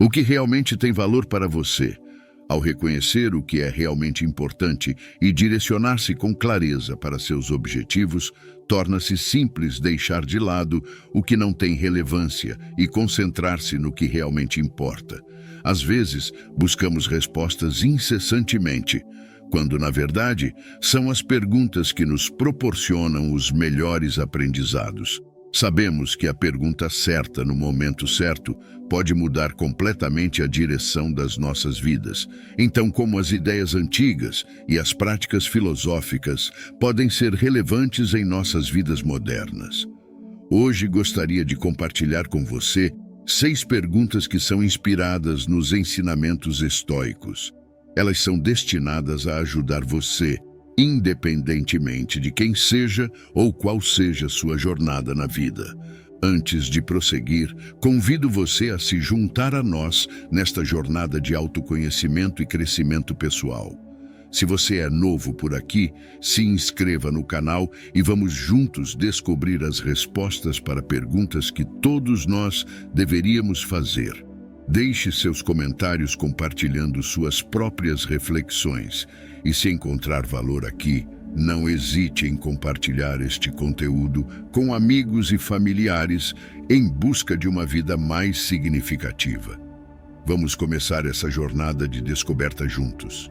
O que realmente tem valor para você? Ao reconhecer o que é realmente importante e direcionar-se com clareza para seus objetivos, torna-se simples deixar de lado o que não tem relevância e concentrar-se no que realmente importa. Às vezes, buscamos respostas incessantemente, quando, na verdade, são as perguntas que nos proporcionam os melhores aprendizados. Sabemos que a pergunta certa no momento certo pode mudar completamente a direção das nossas vidas. Então, como as ideias antigas e as práticas filosóficas podem ser relevantes em nossas vidas modernas? Hoje gostaria de compartilhar com você 6 perguntas que são inspiradas nos ensinamentos estoicos. Elas são destinadas a ajudar você, independentemente de quem seja ou qual seja sua jornada na vida. Antes de prosseguir, convido você a se juntar a nós nesta jornada de autoconhecimento e crescimento pessoal. Se você é novo por aqui, se inscreva no canal e vamos juntos descobrir as respostas para perguntas que todos nós deveríamos fazer. Deixe seus comentários compartilhando suas próprias reflexões e, se encontrar valor aqui, não hesite em compartilhar este conteúdo com amigos e familiares em busca de uma vida mais significativa. Vamos começar essa jornada de descoberta juntos.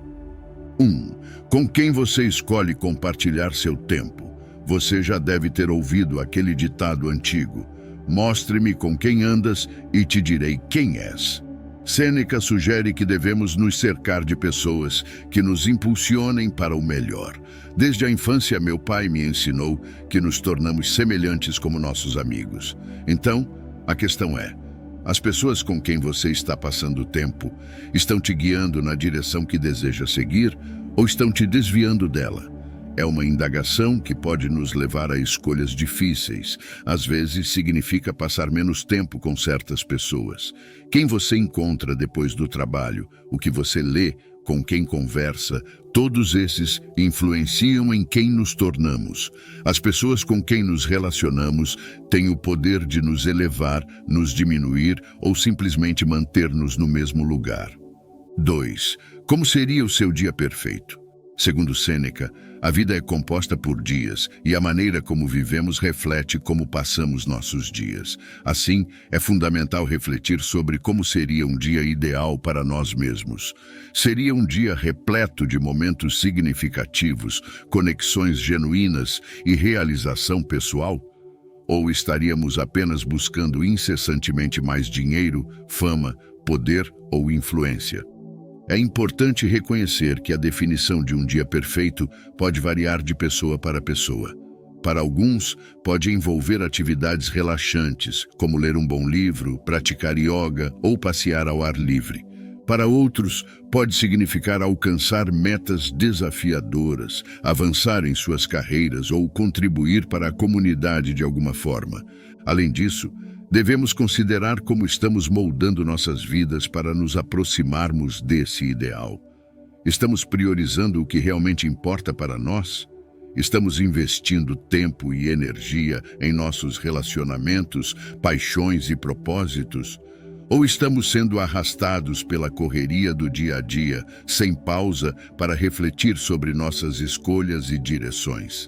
1. Com quem você escolhe compartilhar seu tempo? Você já deve ter ouvido aquele ditado antigo: mostre-me com quem andas e te direi quem és. Sêneca sugere que devemos nos cercar de pessoas que nos impulsionem para o melhor. Desde a infância, meu pai me ensinou que nos tornamos semelhantes como nossos amigos. Então, a questão é: as pessoas com quem você está passando tempo estão te guiando na direção que deseja seguir ou estão te desviando dela? É uma indagação que pode nos levar a escolhas difíceis. Às vezes significa passar menos tempo com certas pessoas. Quem você encontra depois do trabalho, o que você lê, com quem conversa, todos esses influenciam em quem nos tornamos. As pessoas com quem nos relacionamos têm o poder de nos elevar, nos diminuir ou simplesmente manter-nos no mesmo lugar. 2. Como seria o seu dia perfeito? Segundo Sêneca, a vida é composta por dias e a maneira como vivemos reflete como passamos nossos dias. Assim, é fundamental refletir sobre como seria um dia ideal para nós mesmos. Seria um dia repleto de momentos significativos, conexões genuínas e realização pessoal? Ou estaríamos apenas buscando incessantemente mais dinheiro, fama, poder ou influência? É importante reconhecer que a definição de um dia perfeito pode variar de pessoa para pessoa. Para alguns, pode envolver atividades relaxantes, como ler um bom livro, praticar yoga ou passear ao ar livre. Para outros, pode significar alcançar metas desafiadoras, avançar em suas carreiras ou contribuir para a comunidade de alguma forma. Além disso, devemos considerar como estamos moldando nossas vidas para nos aproximarmos desse ideal. Estamos priorizando o que realmente importa para nós? Estamos investindo tempo e energia em nossos relacionamentos, paixões e propósitos? Ou estamos sendo arrastados pela correria do dia a dia, sem pausa, para refletir sobre nossas escolhas e direções?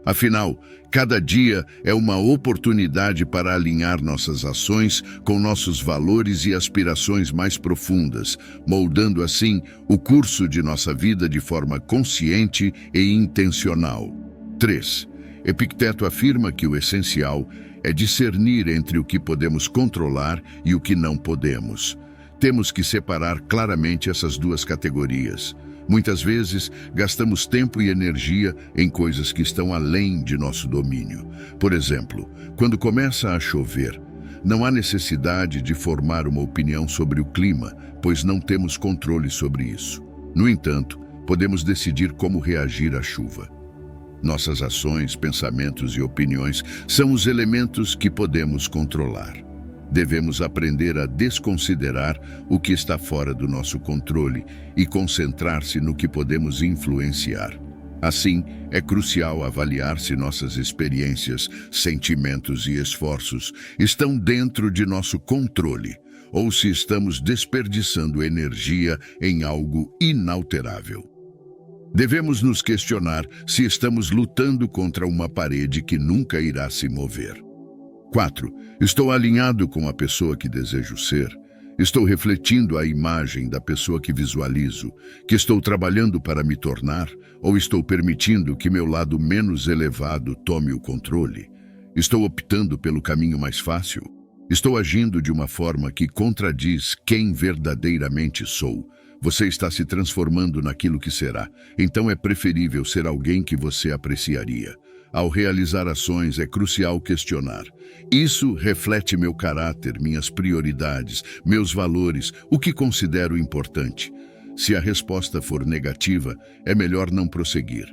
Afinal, cada dia é uma oportunidade para alinhar nossas ações com nossos valores e aspirações mais profundas, moldando assim o curso de nossa vida de forma consciente e intencional. 3. Epicteto afirma que o essencial é discernir entre o que podemos controlar e o que não podemos. Temos que separar claramente essas duas categorias. Muitas vezes, gastamos tempo e energia em coisas que estão além de nosso domínio. Por exemplo, quando começa a chover, não há necessidade de formar uma opinião sobre o clima, pois não temos controle sobre isso. No entanto, podemos decidir como reagir à chuva. Nossas ações, pensamentos e opiniões são os elementos que podemos controlar. Devemos aprender a desconsiderar o que está fora do nosso controle e concentrar-se no que podemos influenciar. Assim, é crucial avaliar se nossas experiências, sentimentos e esforços estão dentro de nosso controle ou se estamos desperdiçando energia em algo inalterável. Devemos nos questionar se estamos lutando contra uma parede que nunca irá se mover. 4. Estou alinhado com a pessoa que desejo ser? Estou refletindo a imagem da pessoa que visualizo, que estou trabalhando para me tornar, ou estou permitindo que meu lado menos elevado tome o controle? Estou optando pelo caminho mais fácil? Estou agindo de uma forma que contradiz quem verdadeiramente sou? Você está se transformando naquilo que será, então é preferível ser alguém que você apreciaria. Ao realizar ações, é crucial questionar: isso reflete meu caráter, minhas prioridades, meus valores, o que considero importante? Se a resposta for negativa, é melhor não prosseguir.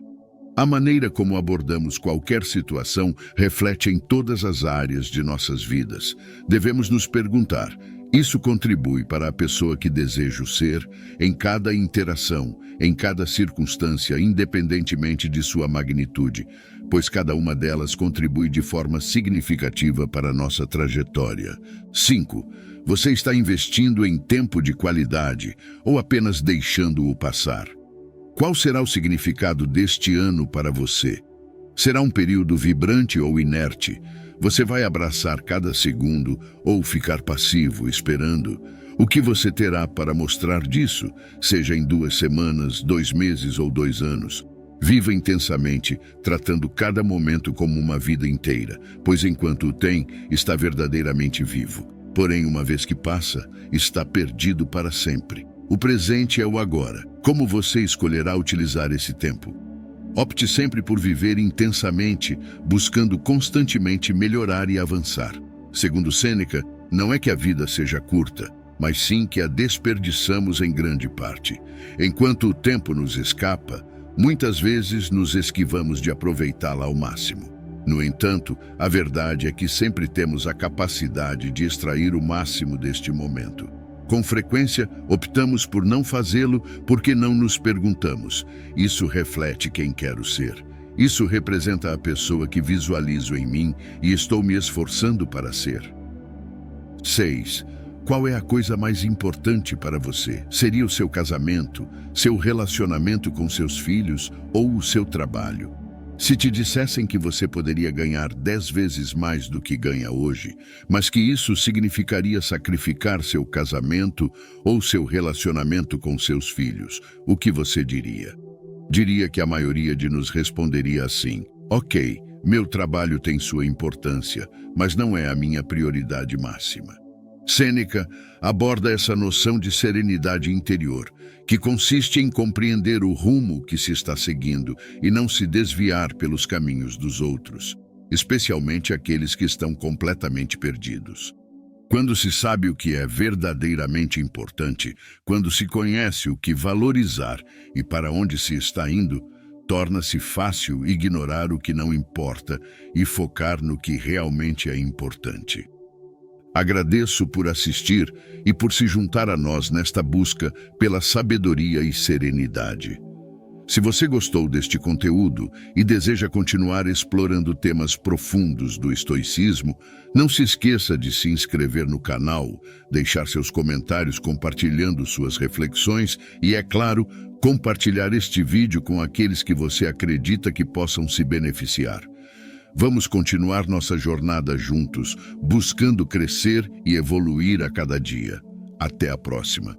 A maneira como abordamos qualquer situação reflete em todas as áreas de nossas vidas. Devemos nos perguntar: isso contribui para a pessoa que desejo ser? Em cada interação, em cada circunstância, independentemente de sua magnitude, pois cada uma delas contribui de forma significativa para a nossa trajetória. 5. Você está investindo em tempo de qualidade ou apenas deixando-o passar? Qual será o significado deste ano para você? Será um período vibrante ou inerte? Você vai abraçar cada segundo ou ficar passivo, esperando? O que você terá para mostrar disso, seja em 2 semanas, 2 meses ou 2 anos? Viva intensamente, tratando cada momento como uma vida inteira, pois enquanto o tem, está verdadeiramente vivo. Porém, uma vez que passa, está perdido para sempre. O presente é o agora. Como você escolherá utilizar esse tempo? Opte sempre por viver intensamente, buscando constantemente melhorar e avançar. Segundo Sêneca, não é que a vida seja curta, mas sim que a desperdiçamos em grande parte. Enquanto o tempo nos escapa, muitas vezes nos esquivamos de aproveitá-la ao máximo. No entanto, a verdade é que sempre temos a capacidade de extrair o máximo deste momento. Com frequência, optamos por não fazê-lo porque não nos perguntamos: isso reflete quem quero ser? Isso representa a pessoa que visualizo em mim e estou me esforçando para ser? 6. Qual é a coisa mais importante para você? Seria o seu casamento, seu relacionamento com seus filhos ou o seu trabalho? Se te dissessem que você poderia ganhar 10 vezes mais do que ganha hoje, mas que isso significaria sacrificar seu casamento ou seu relacionamento com seus filhos, o que você diria? Diria que a maioria de nos responderia assim: ok, meu trabalho tem sua importância, mas não é a minha prioridade máxima. Sêneca aborda essa noção de serenidade interior, que consiste em compreender o rumo que se está seguindo e não se desviar pelos caminhos dos outros, especialmente aqueles que estão completamente perdidos. Quando se sabe o que é verdadeiramente importante, quando se conhece o que valorizar e para onde se está indo, torna-se fácil ignorar o que não importa e focar no que realmente é importante. Agradeço por assistir e por se juntar a nós nesta busca pela sabedoria e serenidade. Se você gostou deste conteúdo e deseja continuar explorando temas profundos do estoicismo, não se esqueça de se inscrever no canal, deixar seus comentários compartilhando suas reflexões e, é claro, compartilhar este vídeo com aqueles que você acredita que possam se beneficiar. Vamos continuar nossa jornada juntos, buscando crescer e evoluir a cada dia. Até a próxima.